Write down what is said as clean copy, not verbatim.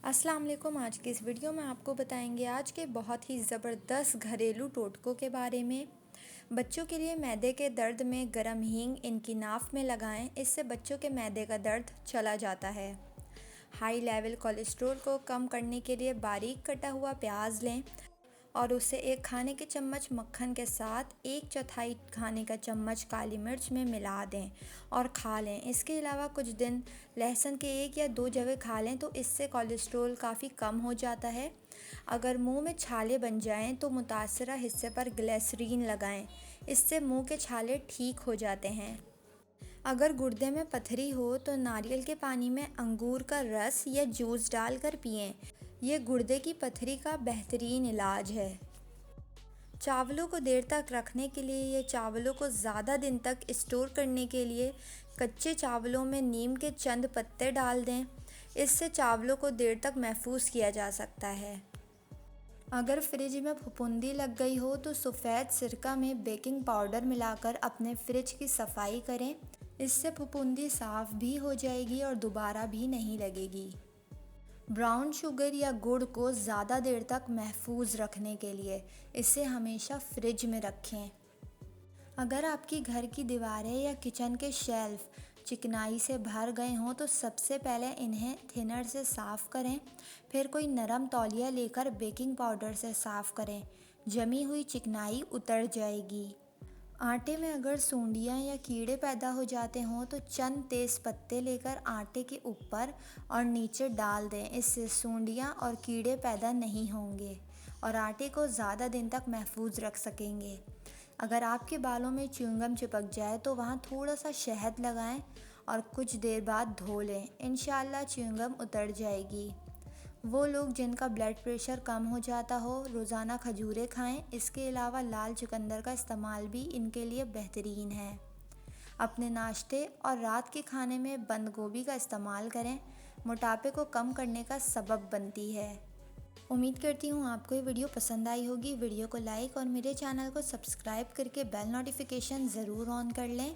अस्सलाम वालेकुम। आज की इस वीडियो में आपको बताएंगे आज के बहुत ही ज़बरदस्त घरेलू टोटकों के बारे में। बच्चों के लिए मैदे के दर्द में गर्म हींग इनकी नाफ में लगाएं, इससे बच्चों के मैदे का दर्द चला जाता है। हाई लेवल कोलेस्ट्रॉल को कम करने के लिए बारीक कटा हुआ प्याज लें और उसे एक खाने के चम्मच मक्खन के साथ 1/4 खाने का चम्मच काली मिर्च में मिला दें और खा लें। इसके अलावा कुछ दिन लहसुन के 1 या 2 जवे खा लें तो इससे कोलेस्ट्रॉल काफ़ी कम हो जाता है। अगर मुंह में छाले बन जाएं तो मुतासरा हिस्से पर ग्लिसरीन लगाएं, इससे मुंह के छाले ठीक हो जाते हैं। अगर गुर्दे में पथरी हो तो नारियल के पानी में अंगूर का रस या जूस डालकर पिएं। ये गुर्दे की पथरी का बेहतरीन इलाज है। चावलों को देर तक रखने के लिए या चावलों को ज़्यादा दिन तक स्टोर करने के लिए कच्चे चावलों में नीम के चंद पत्ते डाल दें, इससे चावलों को देर तक महफूज किया जा सकता है। अगर फ्रिज में फफूंदी लग गई हो तो सफ़ेद सिरका में बेकिंग पाउडर मिलाकर अपने फ्रिज की सफाई करें, इससे फफूंदी साफ़ भी हो जाएगी और दोबारा भी नहीं लगेगी। ब्राउन शुगर या गुड़ को ज़्यादा देर तक महफूज रखने के लिए इसे हमेशा फ्रिज में रखें। अगर आपकी घर की दीवारें या किचन के शेल्फ चिकनाई से भर गए हों तो सबसे पहले इन्हें थिनर से साफ़ करें, फिर कोई नरम तौलिया लेकर बेकिंग पाउडर से साफ़ करें। जमी हुई चिकनाई उतर जाएगी। आटे में अगर सूंडियाँ या कीड़े पैदा हो जाते हों तो चंद तेज़ पत्ते लेकर आटे के ऊपर और नीचे डाल दें, इससे सूंडियाँ और कीड़े पैदा नहीं होंगे और आटे को ज़्यादा दिन तक महफूज रख सकेंगे। अगर आपके बालों में च्युइंगम चिपक जाए तो वहाँ थोड़ा सा शहद लगाएं और कुछ देर बाद धो लें, इंशाल्लाह च्युइंगम उतर जाएगी। वो लोग जिनका ब्लड प्रेशर कम हो जाता हो रोज़ाना खजूरें खाएं, इसके अलावा लाल चुकंदर का इस्तेमाल भी इनके लिए बेहतरीन है। अपने नाश्ते और रात के खाने में बंद गोभी का इस्तेमाल करें, मोटापे को कम करने का सबब बनती है। उम्मीद करती हूँ आपको ये वीडियो पसंद आई होगी। वीडियो को लाइक और मेरे चैनल को सब्सक्राइब करके बेल नोटिफिकेशन ज़रूर ऑन कर लें।